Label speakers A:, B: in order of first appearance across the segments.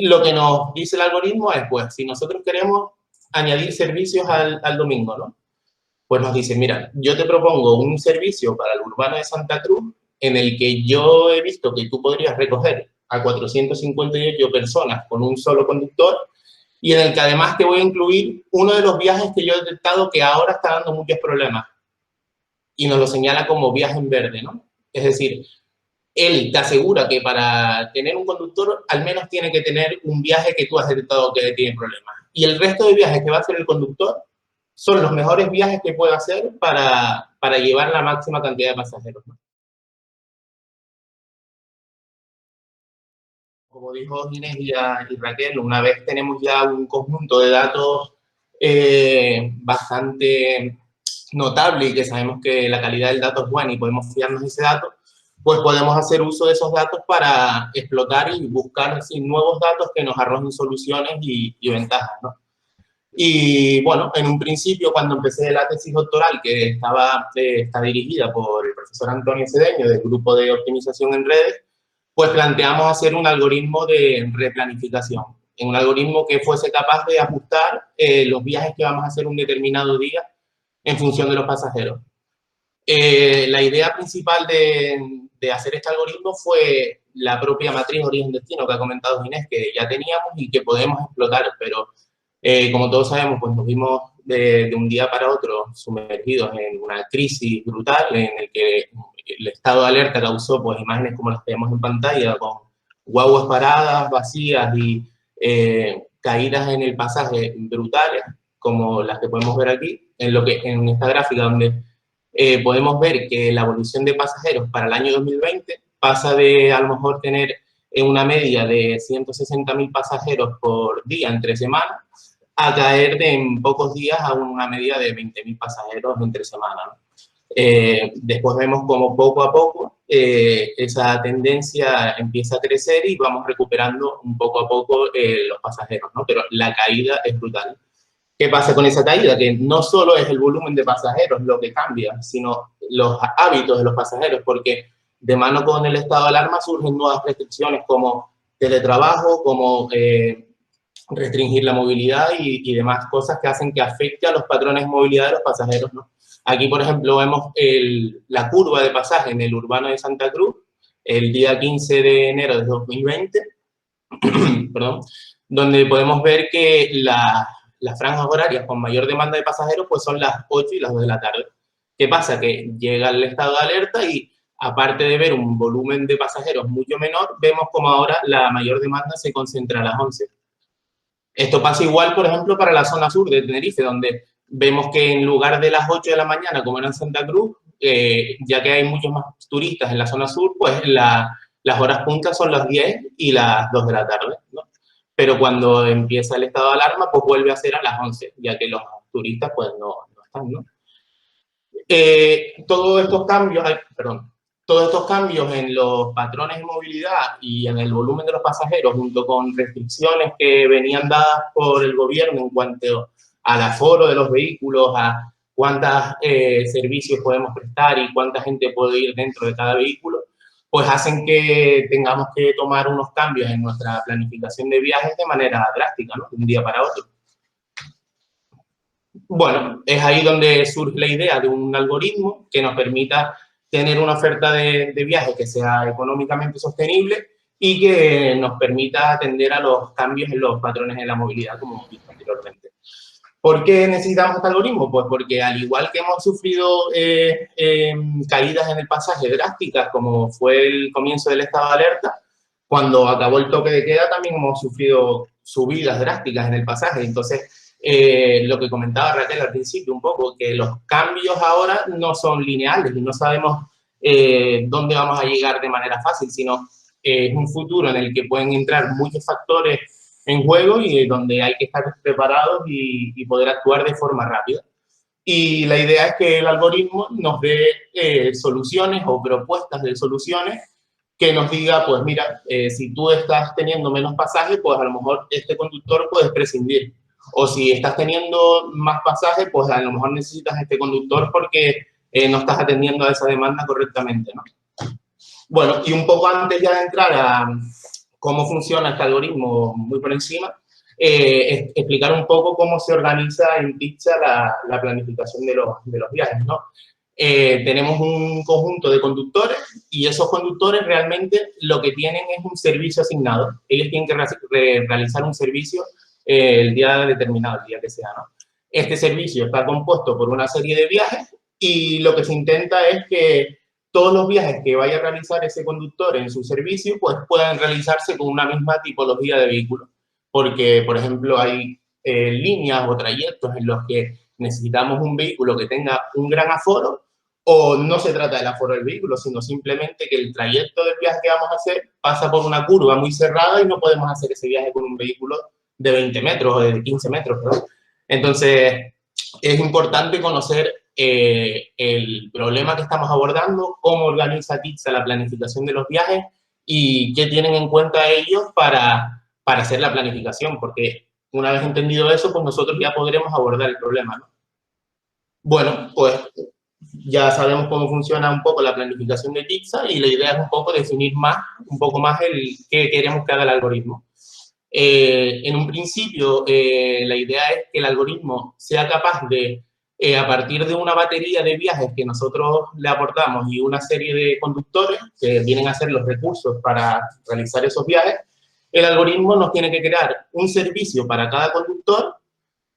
A: lo que nos dice el algoritmo es, pues, si nosotros queremos añadir servicios al domingo, ¿no? Pues nos dice, mira, yo te propongo un servicio para el urbano de Santa Cruz en el que yo he visto que tú podrías recoger a 458 personas con un solo conductor y en el que además te voy a incluir uno de los viajes que yo he detectado que ahora está dando muchos problemas y nos lo señala como viaje en verde, ¿no? Es decir, él te asegura que para tener un conductor al menos tiene que tener un viaje que tú has detectado que tiene problemas. Y el resto de viajes que va a hacer el conductor son los mejores viajes que puede hacer para llevar la máxima cantidad de pasajeros, ¿no? Como dijo Ginés y Raquel, una vez tenemos ya un conjunto de datos bastante notable y que sabemos que la calidad del dato es buena y podemos fiarnos de ese dato, pues podemos hacer uso de esos datos para explotar y buscar así, nuevos datos que nos arrojen soluciones y ventajas, ¿no? Y bueno, en un principio, cuando empecé la tesis doctoral, que está dirigida por el profesor Antonio Cedeño del grupo de optimización en redes, pues planteamos hacer un algoritmo de replanificación, un algoritmo que fuese capaz de ajustar los viajes que vamos a hacer un determinado día en función de los pasajeros. La idea principal de hacer este algoritmo fue la propia matriz origen-destino que ha comentado Ginés, que ya teníamos y que podemos explotar, pero como todos sabemos, pues nos vimos de un día para otro sumergidos en una crisis brutal en el que el estado de alerta causó pues imágenes como las que vemos en pantalla, con guaguas paradas, vacías y caídas en el pasaje brutales, como las que podemos ver aquí, en esta gráfica donde podemos ver que la evolución de pasajeros para el año 2020 pasa de a lo mejor tener una media de 160.000 pasajeros por día entre semanas a caer en pocos días a una media de 20.000 pasajeros entre semanas, ¿no? Después vemos como poco a poco esa tendencia empieza a crecer y vamos recuperando un poco a poco los pasajeros, ¿no? Pero la caída es brutal. ¿Qué pasa con esa caída? Que no solo es el volumen de pasajeros lo que cambia, sino los hábitos de los pasajeros, porque de mano con el estado de alarma surgen nuevas restricciones como teletrabajo, como restringir la movilidad y demás cosas que hacen que afecte a los patrones de movilidad de los pasajeros, ¿no? Aquí, por ejemplo, vemos la curva de pasaje en el urbano de Santa Cruz, el día 15 de enero de 2020, perdón, donde podemos ver que las franjas horarias con mayor demanda de pasajeros pues son las 8 y las 2 de la tarde. ¿Qué pasa? Que llega el estado de alerta y aparte de ver un volumen de pasajeros mucho menor, vemos como ahora la mayor demanda se concentra a las 11. Esto pasa igual, por ejemplo, para la zona sur de Tenerife, donde vemos que en lugar de las 8 de la mañana, como era en Santa Cruz, ya que hay muchos más turistas en la zona sur, pues las horas puntas son las 10 y las 2 de la tarde, ¿no? Pero cuando empieza el estado de alarma, pues vuelve a ser a las 11, ya que los turistas pues no están, ¿no? Todos estos cambios, todos estos cambios en los patrones de movilidad y en el volumen de los pasajeros, junto con restricciones que venían dadas por el gobierno en cuanto al aforo de los vehículos, a cuántos servicios podemos prestar y cuánta gente puede ir dentro de cada vehículo, pues hacen que tengamos que tomar unos cambios en nuestra planificación de viajes de manera drástica, ¿no? De un día para otro. Bueno, es ahí donde surge la idea de un algoritmo que nos permita tener una oferta de viaje que sea económicamente sostenible y que nos permita atender a los cambios en los patrones de la movilidad, como hemos visto anteriormente. ¿Por qué necesitamos este algoritmo? Pues porque al igual que hemos sufrido caídas en el pasaje drásticas, como fue el comienzo del estado de alerta, cuando acabó el toque de queda también hemos sufrido subidas drásticas en el pasaje. Entonces, lo que comentaba Raquel al principio un poco, que los cambios ahora no son lineales y no sabemos dónde vamos a llegar de manera fácil, sino es un futuro en el que pueden entrar muchos factores en juego y donde hay que estar preparados y poder actuar de forma rápida. Y la idea es que el algoritmo nos dé soluciones o propuestas de soluciones que nos diga, pues mira, si tú estás teniendo menos pasajes, pues a lo mejor este conductor puedes prescindir. O si estás teniendo más pasajes, pues a lo mejor necesitas este conductor porque no estás atendiendo a esa demanda correctamente, ¿no? Bueno, y un poco antes ya de entrar cómo funciona este algoritmo muy por encima, explicar un poco cómo se organiza en Pizza la planificación de los viajes, ¿no? Tenemos un conjunto de conductores y esos conductores realmente lo que tienen es un servicio asignado. Ellos tienen que realizar un servicio el día determinado, el día que sea, ¿no? Este servicio está compuesto por una serie de viajes y lo que se intenta es que todos los viajes que vaya a realizar ese conductor en su servicio pues puedan realizarse con una misma tipología de vehículo. Porque, por ejemplo, hay líneas o trayectos en los que necesitamos un vehículo que tenga un gran aforo, o no se trata del aforo del vehículo, sino simplemente que el trayecto del viaje que vamos a hacer pasa por una curva muy cerrada y no podemos hacer ese viaje con un vehículo de 20 metros o de 15 metros, ¿no? Entonces, es importante conocer el problema que estamos abordando, cómo organiza Pizza la planificación de los viajes y qué tienen en cuenta ellos para hacer la planificación, porque una vez entendido eso, pues nosotros ya podremos abordar el problema, ¿no? Bueno, pues ya sabemos cómo funciona un poco la planificación de Pizza y la idea es un poco definir un poco más el qué queremos que haga el algoritmo. En un principio, la idea es que el algoritmo sea capaz de, a partir de una batería de viajes que nosotros le aportamos y una serie de conductores que vienen a ser los recursos para realizar esos viajes, el algoritmo nos tiene que crear un servicio para cada conductor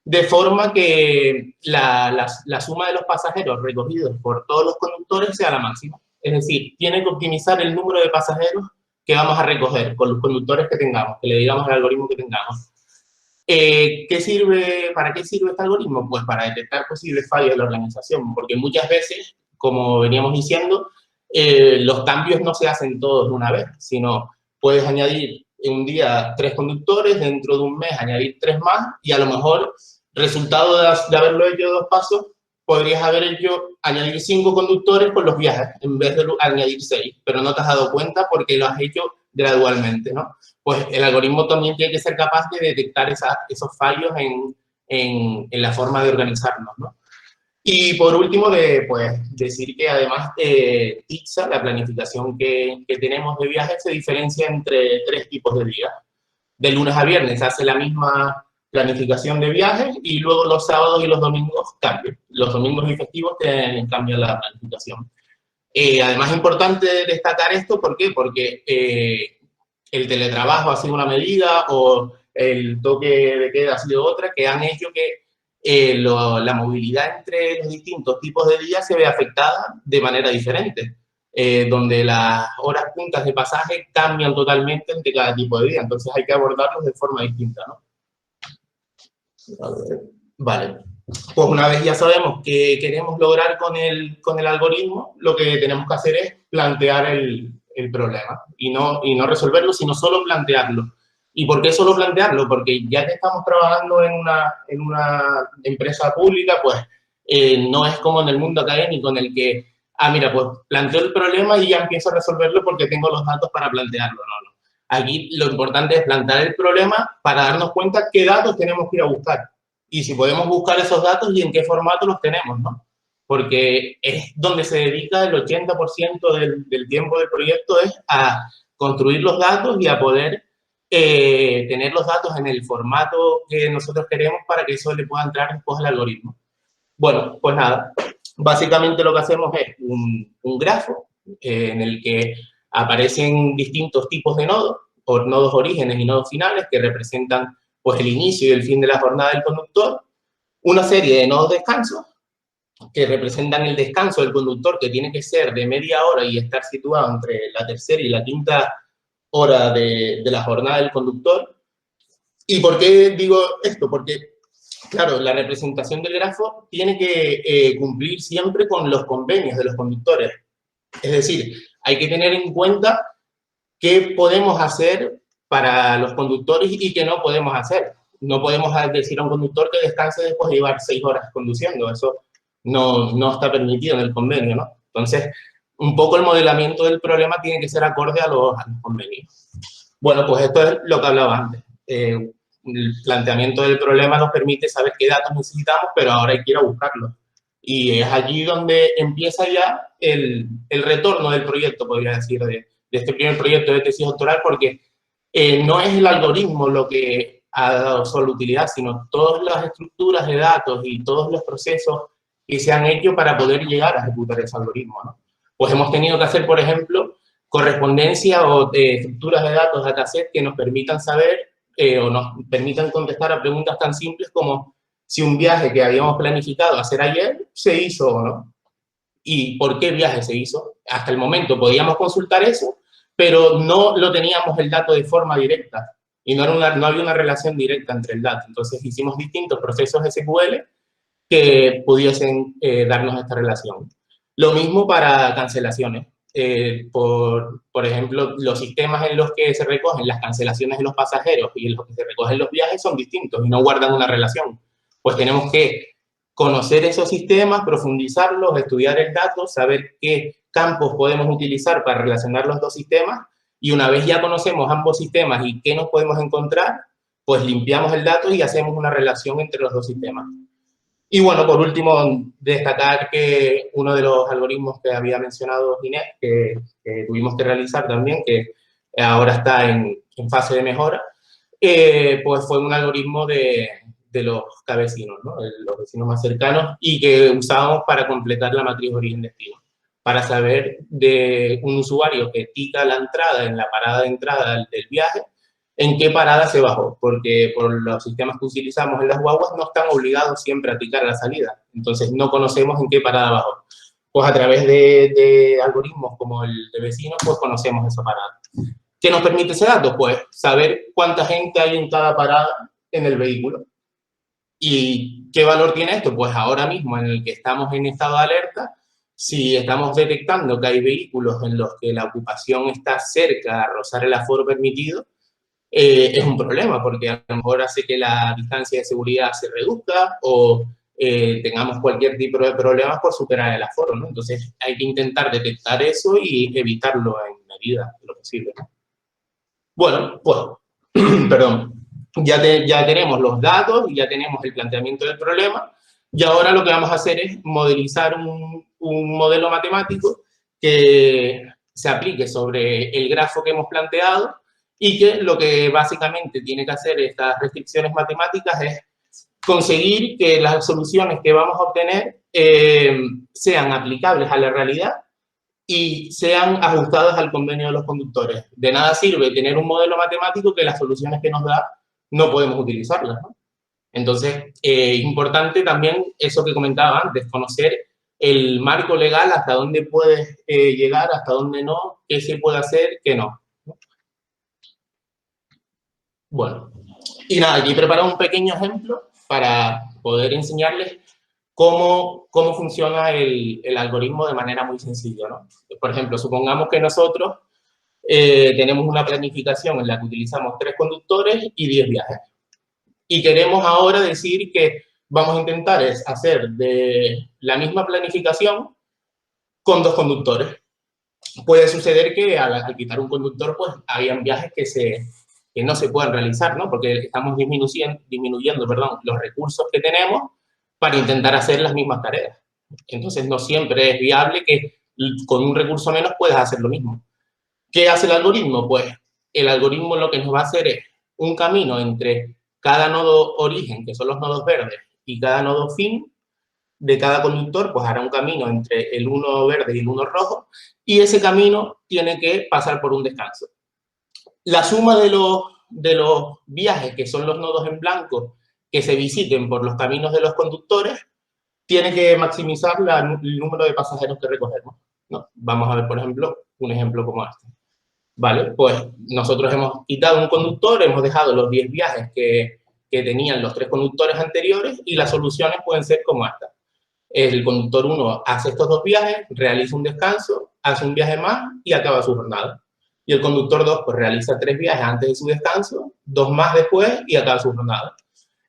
A: de forma que la suma de los pasajeros recogidos por todos los conductores sea la máxima. Es decir, tiene que optimizar el número de pasajeros que vamos a recoger con los conductores que tengamos, que le digamos al algoritmo que tengamos. ¿Para qué sirve este algoritmo? Pues para detectar posibles fallos de la organización, porque muchas veces, como veníamos diciendo, los cambios no se hacen todos de una vez, sino puedes añadir un día 3 conductores, dentro de un mes añadir 3 más, y a lo mejor, resultado de haberlo hecho 2 pasos, podrías haber hecho añadir 5 conductores con los viajes, en vez de añadir 6, pero no te has dado cuenta porque lo has hecho gradualmente, ¿no? Pues el algoritmo también tiene que ser capaz de detectar esos fallos en la forma de organizarnos, ¿no? Y por último, pues, decir que además de Pizza, la planificación que tenemos de viajes se diferencia entre 3 tipos de días. De lunes a viernes se hace la misma planificación de viajes y luego los sábados y los domingos cambian. Los domingos y festivos cambian la planificación. Además, es importante destacar esto, ¿por qué? Porque el teletrabajo ha sido una medida o el toque de queda ha sido otra que han hecho que la movilidad entre los distintos tipos de días se ve afectada de manera diferente, donde las horas puntas de pasaje cambian totalmente entre cada tipo de día, entonces hay que abordarlos de forma distinta, ¿no? Vale, pues una vez ya sabemos qué queremos lograr con el algoritmo, lo que tenemos que hacer es plantear el problema y no resolverlo, sino solo plantearlo. ¿Y por qué solo plantearlo? Porque ya que estamos trabajando en una empresa pública, pues no es como en el mundo académico en el que, mira, pues planteo el problema y ya empiezo a resolverlo porque tengo los datos para plantearlo. No, no. Aquí lo importante es plantear el problema para darnos cuenta qué datos tenemos que ir a buscar. Y si podemos buscar esos datos y en qué formato los tenemos, ¿no? Porque es donde se dedica el 80% del tiempo del proyecto es a construir los datos y a poder tener los datos en el formato que nosotros queremos para que eso le pueda entrar después al algoritmo. Bueno, pues nada, básicamente lo que hacemos es un grafo en el que aparecen distintos tipos de nodos, o nodos orígenes y nodos finales, que representan pues el inicio y el fin de la jornada del conductor, una serie de nodos descansos, que representan el descanso del conductor, que tiene que ser de media hora y estar situado entre la tercera y la quinta hora de la jornada del conductor. ¿Y por qué digo esto? Porque, claro, la representación del grafo tiene que cumplir siempre con los convenios de los conductores. Es decir, hay que tener en cuenta qué podemos hacer para los conductores y qué no podemos hacer. No podemos decir a un conductor que descanse después de llevar 6 horas conduciendo. Eso no está permitido en el convenio, ¿no? Entonces, un poco el modelamiento del problema tiene que ser acorde a los convenios. Bueno, pues esto es lo que hablaba antes. El planteamiento del problema nos permite saber qué datos necesitamos, pero ahora hay que ir a buscarlos. Y es allí donde empieza ya el retorno del proyecto, podría decir, de este primer proyecto de tesis doctoral, porque no es el algoritmo lo que ha dado solo utilidad, sino todas las estructuras de datos y todos los procesos que se han hecho para poder llegar a ejecutar ese algoritmo, ¿no? Pues hemos tenido que hacer, por ejemplo, correspondencia o estructuras de datos, dataset, que nos permitan saber o nos permitan contestar a preguntas tan simples como si un viaje que habíamos planificado hacer ayer se hizo o no. ¿Y por qué viaje se hizo? Hasta el momento podíamos consultar eso, pero no lo teníamos el dato de forma directa y no había una relación directa entre el dato. Entonces hicimos distintos procesos SQL que pudiesen darnos esta relación. Lo mismo para cancelaciones. Por ejemplo, los sistemas en los que se recogen las cancelaciones de los pasajeros y en los que se recogen los viajes son distintos y no guardan una relación. Pues tenemos que conocer esos sistemas, profundizarlos, estudiar el dato, saber qué campos podemos utilizar para relacionar los dos sistemas y una vez ya conocemos ambos sistemas y qué nos podemos encontrar, pues limpiamos el dato y hacemos una relación entre los dos sistemas. Y bueno, por último, destacar que uno de los algoritmos que había mencionado Ginés, que tuvimos que realizar también, que ahora está en fase de mejora, pues fue un algoritmo de los cabecinos, ¿no? Los vecinos más cercanos, y que usábamos para completar la matriz origen-destino, para saber de un usuario que tica la entrada en la parada de entrada del viaje, en qué parada se bajó, porque por los sistemas que utilizamos en las guaguas no están obligados siempre a ticar la salida, entonces no conocemos en qué parada bajó. Pues a través de algoritmos como el de vecinos, pues conocemos esa parada. ¿Qué nos permite ese dato? Pues saber cuánta gente hay en cada parada en el vehículo. ¿Y qué valor tiene esto? Pues ahora mismo en el que estamos en estado de alerta, si estamos detectando que hay vehículos en los que la ocupación está cerca a rozar el aforo permitido, es un problema, porque a lo mejor hace que la distancia de seguridad se reduzca o tengamos cualquier tipo de problemas por superar el aforo, ¿no? Entonces hay que intentar detectar eso y evitarlo en medida de lo posible, ¿no? Bueno, pues, perdón, ya tenemos los datos, ya tenemos el planteamiento del problema, y ahora lo que vamos a hacer es modelizar un modelo matemático que se aplique sobre el grafo que hemos planteado y que lo que básicamente tiene que hacer estas restricciones matemáticas es conseguir que las soluciones que vamos a obtener sean aplicables a la realidad y sean ajustadas al convenio de los conductores. De nada sirve tener un modelo matemático que las soluciones que nos da no podemos utilizarlas, ¿no? Entonces, es importante también eso que comentaba antes, conocer el marco legal, hasta dónde puedes llegar, hasta dónde no, qué se puede hacer, qué no. Bueno, y nada, aquí he preparado un pequeño ejemplo para poder enseñarles cómo funciona el algoritmo de manera muy sencilla, ¿no? Por ejemplo, supongamos que nosotros tenemos una planificación en la que utilizamos 3 conductores y 10 viajes. Y queremos ahora decir que vamos a intentar hacer de la misma planificación con 2 conductores. Puede suceder que al quitar un conductor, pues hayan viajes que no se puedan realizar, ¿no? Porque estamos disminuyendo, los recursos que tenemos para intentar hacer las mismas tareas. Entonces, no siempre es viable que con un recurso menos puedas hacer lo mismo. ¿Qué hace el algoritmo? Pues el algoritmo lo que nos va a hacer es un camino entre cada nodo origen, que son los nodos verdes, y cada nodo fin de cada conductor, pues hará un camino entre el uno verde y el uno rojo, y ese camino tiene que pasar por un descanso. La suma de los viajes, que son los nodos en blanco, que se visiten por los caminos de los conductores, tiene que maximizar el número de pasajeros que recogemos, ¿no? Vamos a ver, por ejemplo, un ejemplo como este. Vale, pues nosotros hemos quitado un conductor, hemos dejado los 10 viajes que tenían los 3 conductores anteriores y las soluciones pueden ser como esta. El conductor 1 hace estos 2 viajes, realiza un descanso, hace un viaje más y acaba su jornada. Y el conductor 2 pues realiza 3 viajes antes de su descanso, 2 más después y acaba su jornada.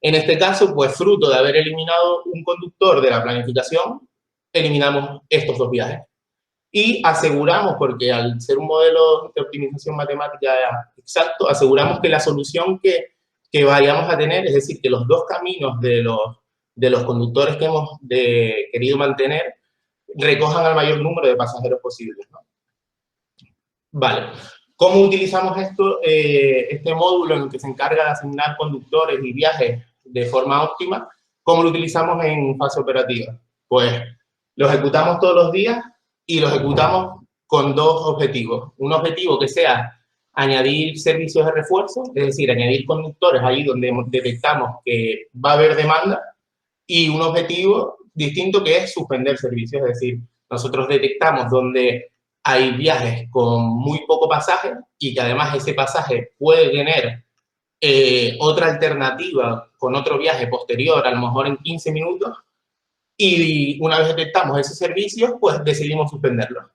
A: En este caso, pues fruto de haber eliminado un conductor de la planificación, eliminamos estos 2 viajes. Y aseguramos, porque al ser un modelo de optimización matemática exacto, aseguramos que la solución que vayamos a tener, es decir, que los 2 caminos de los conductores que hemos querido mantener, recojan al mayor número de pasajeros posibles, ¿no? Vale, ¿Cómo utilizamos esto, este módulo en el que se encarga de asignar conductores y viajes de forma óptima? ¿Cómo lo utilizamos en fase operativa? Pues lo ejecutamos todos los días y lo ejecutamos con dos objetivos. Un objetivo que sea añadir servicios de refuerzo, es decir, añadir conductores ahí donde detectamos que va a haber demanda, y un objetivo distinto que es suspender servicios, es decir, nosotros detectamos donde hay viajes con muy poco pasaje y que además ese pasaje puede tener otra alternativa con otro viaje posterior, a lo mejor en 15 minutos, y una vez detectamos ese servicio, pues decidimos suspenderlo.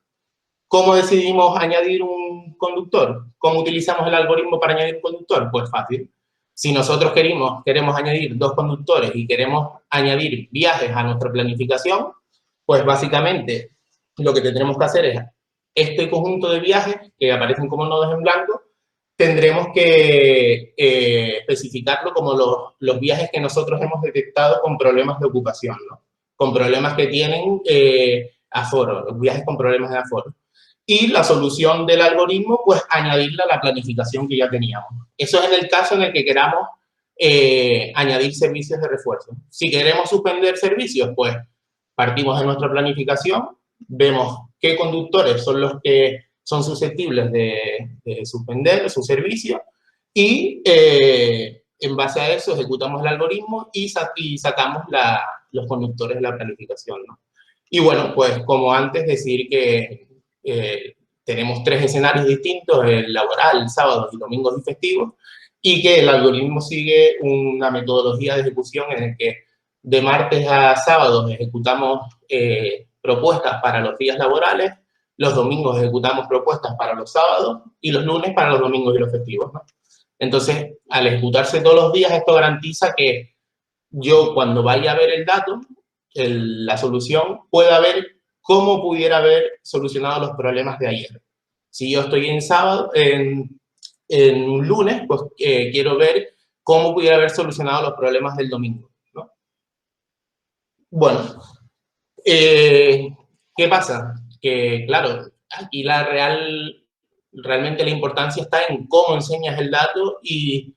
A: ¿Cómo decidimos añadir un conductor? ¿Cómo utilizamos el algoritmo para añadir un conductor? Pues fácil. Si nosotros queremos añadir 2 conductores y queremos añadir viajes a nuestra planificación, pues básicamente lo que tendremos que hacer es este conjunto de viajes que aparecen como nodos en blanco, tendremos que especificarlo como los viajes que nosotros hemos detectado con problemas de ocupación, ¿no? Con problemas que tienen aforo, los viajes con problemas de aforo. Y la solución del algoritmo, pues añadirla a la planificación que ya teníamos. Eso es en el caso en el que queramos añadir servicios de refuerzo. Si queremos suspender servicios, pues partimos de nuestra planificación, vemos qué conductores son los que son susceptibles de suspender su servicio y en base a eso ejecutamos el algoritmo y sacamos los conductores de la planificación, ¿no? Y bueno, pues como antes decir que tenemos 3 escenarios distintos, el laboral, sábados y domingos y festivos, y que el algoritmo sigue una metodología de ejecución en el que de martes a sábados ejecutamos propuestas para los días laborales, los domingos ejecutamos propuestas para los sábados y los lunes para los domingos y los festivos, ¿no? Entonces, al ejecutarse todos los días, esto garantiza que yo cuando vaya a ver el dato, la solución, pueda ver cómo pudiera haber solucionado los problemas de ayer. Si yo estoy en sábado, en un lunes, pues quiero ver cómo pudiera haber solucionado los problemas del domingo, ¿no? Bueno, ¿qué pasa? Que, claro, aquí realmente la importancia está en cómo enseñas el dato y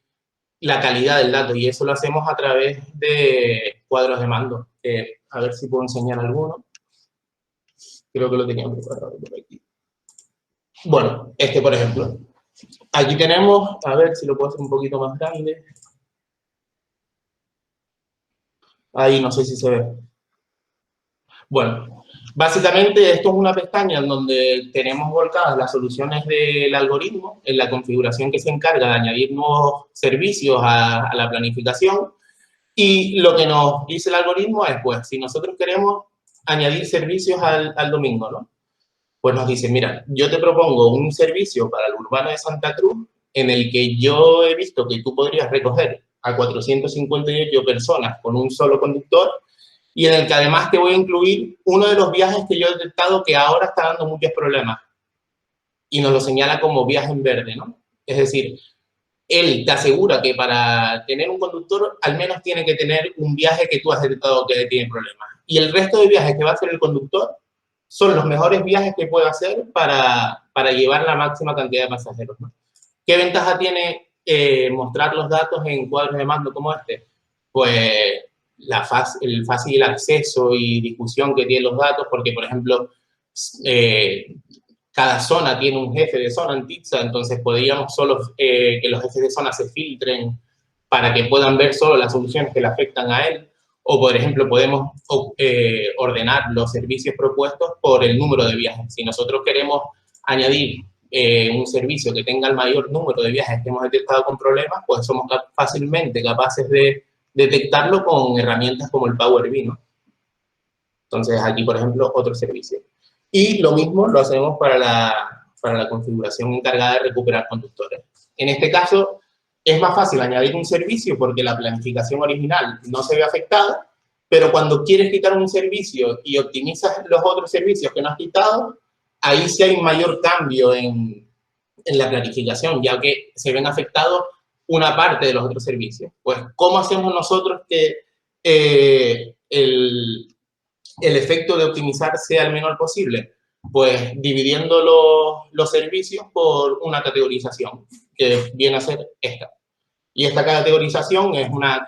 A: la calidad del dato, y eso lo hacemos a través de cuadros de mando. A ver si puedo enseñar alguno. Creo que lo tenía preparado por aquí. Bueno, este, por ejemplo. Aquí tenemos, a ver si lo puedo hacer un poquito más grande. Ahí no sé si se ve. Bueno, básicamente esto es una pestaña en donde tenemos volcadas las soluciones del algoritmo en la configuración que se encarga de añadir nuevos servicios a la planificación. Y lo que nos dice el algoritmo es, pues, si nosotros queremos añadir servicios al domingo, ¿no? Pues nos dice, mira, yo te propongo un servicio para el urbano de Santa Cruz en el que yo he visto que tú podrías recoger a 458 personas con un solo conductor y en el que además te voy a incluir uno de los viajes que yo he detectado que ahora está dando muchos problemas y nos lo señala como viaje en verde, ¿no? Es decir, él te asegura que para tener un conductor al menos tiene que tener un viaje que tú has detectado que tiene problemas. Y el resto de viajes que va a hacer el conductor son los mejores viajes que puede hacer para llevar la máxima cantidad de pasajeros, ¿no? ¿Qué ventaja tiene mostrar los datos en cuadros de mando como este? Pues el fácil acceso y discusión que tienen los datos, porque, por ejemplo, cada zona tiene un jefe de zona en Pizza, entonces podríamos solo que los jefes de zona se filtren para que puedan ver solo las soluciones que le afectan a él. O, por ejemplo, podemos ordenar los servicios propuestos por el número de viajes. Si nosotros queremos añadir un servicio que tenga el mayor número de viajes que hemos detectado con problemas, pues somos fácilmente capaces de detectarlo con herramientas como el Power BI, ¿no? Entonces, aquí, por ejemplo, otro servicio. Y lo mismo lo hacemos para la configuración encargada de recuperar conductores. En este caso, es más fácil añadir un servicio porque la planificación original no se ve afectada, pero cuando quieres quitar un servicio y optimizas los otros servicios que no has quitado, ahí sí hay un mayor cambio en la planificación, ya que se ven afectados una parte de los otros servicios. Pues, ¿cómo hacemos nosotros que el efecto de optimizar sea el menor posible? pues dividiendo los servicios por una categorización, que viene a ser esta. Y esta categorización es una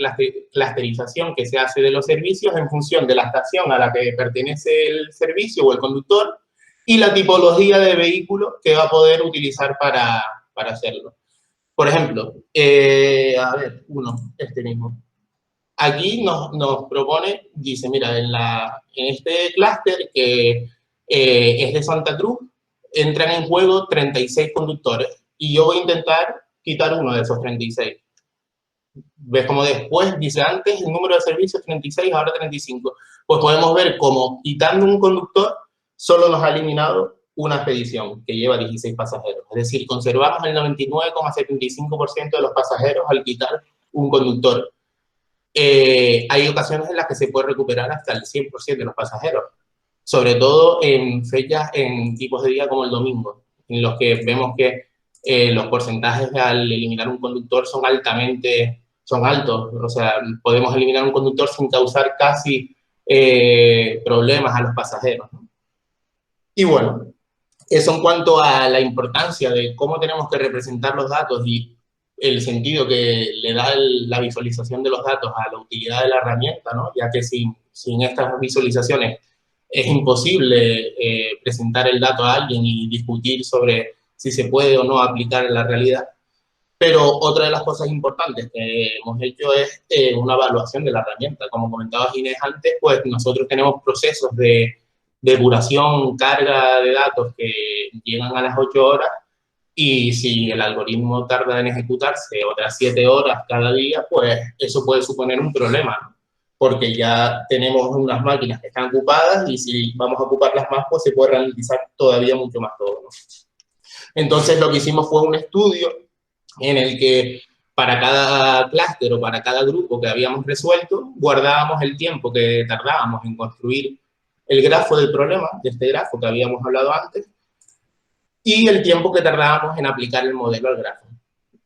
A: clusterización que se hace de los servicios en función de la estación a la que pertenece el servicio o el conductor y la tipología de vehículo que va a poder utilizar para hacerlo. Por ejemplo, a ver, este mismo. Aquí nos propone, dice, mira, en este clúster que es de Santa Cruz, entran en juego 36 conductores y yo voy a intentar quitar uno de esos 36. ¿Ves como después, dice antes, el número de servicios 36, ahora 35? Pues podemos ver cómo quitando un conductor solo nos ha eliminado una expedición que lleva 16 pasajeros. Es decir, conservamos el 99,75% de los pasajeros al quitar un conductor. Hay ocasiones en las que se puede recuperar hasta el 100% de los pasajeros, sobre todo en fechas, en tipos de día como el domingo, en los que vemos que los porcentajes al eliminar un conductor son altos, o sea, podemos eliminar un conductor sin causar casi problemas a los pasajeros, ¿no? Y bueno, eso en cuanto a la importancia de cómo tenemos que representar los datos y el sentido que le da la visualización de los datos a la utilidad de la herramienta, ¿no? Ya que sin estas visualizaciones es imposible presentar el dato a alguien y discutir sobre si se puede o no aplicar en la realidad. Pero otra de las cosas importantes que hemos hecho es una evaluación de la herramienta. Como comentaba Ginés antes, pues nosotros tenemos procesos de depuración, carga de datos que llegan a las 8 horas y si el algoritmo tarda en ejecutarse otras 7 horas cada día, pues eso puede suponer un problema, ¿no? Porque ya tenemos unas máquinas que están ocupadas y si vamos a ocuparlas más, pues se puede ralentizar todavía mucho más todo, ¿no? Entonces lo que hicimos fue un estudio en el que para cada clúster o para cada grupo que habíamos resuelto, guardábamos el tiempo que tardábamos en construir el grafo del problema, de este grafo que habíamos hablado antes, y el tiempo que tardábamos en aplicar el modelo al grafo.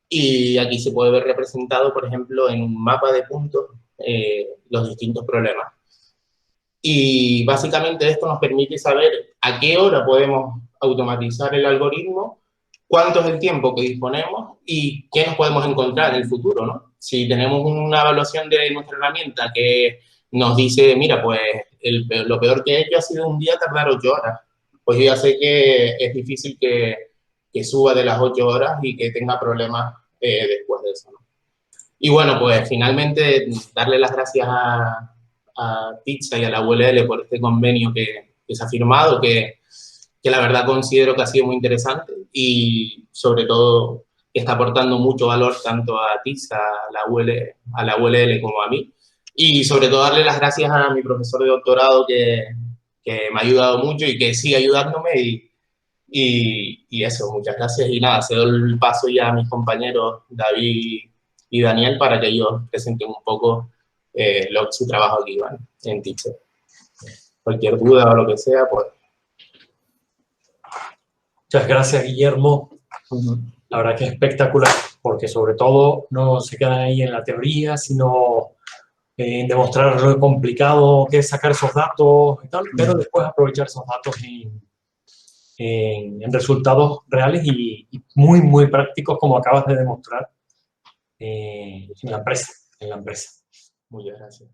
A: Y aquí se puede ver representado, por ejemplo, en un mapa de puntos, los distintos problemas. Y básicamente esto nos permite saber a qué hora podemos automatizar el algoritmo, cuánto es el tiempo que disponemos y qué nos podemos encontrar en el futuro, ¿no? Si tenemos una evaluación de nuestra herramienta que nos dice, mira, pues lo peor que he hecho ha sido un día tardar 8 horas, pues yo ya sé que es difícil que suba de las 8 horas y que tenga problemas después de eso, ¿no? Y bueno, pues finalmente darle las gracias a TITSA y a la ULL por este convenio que se ha firmado, que la verdad considero que ha sido muy interesante y sobre todo que está aportando mucho valor tanto a TITSA, a la ULL como a mí. Y sobre todo darle las gracias a mi profesor de doctorado que me ha ayudado mucho y que sigue ayudándome y eso, muchas gracias. Y nada, cedo el paso ya a mis compañeros David y Daniel para que ellos presenten un poco su trabajo aquí, ¿vale? En TITSA. Cualquier duda o lo que sea, pues...
B: Muchas gracias, Guillermo. La verdad que es espectacular, porque sobre todo no se quedan ahí en la teoría, sino en demostrar lo complicado que es sacar esos datos y tal, pero después aprovechar esos datos en resultados reales y muy, muy prácticos, como acabas de demostrar en la empresa.
A: Muchas gracias.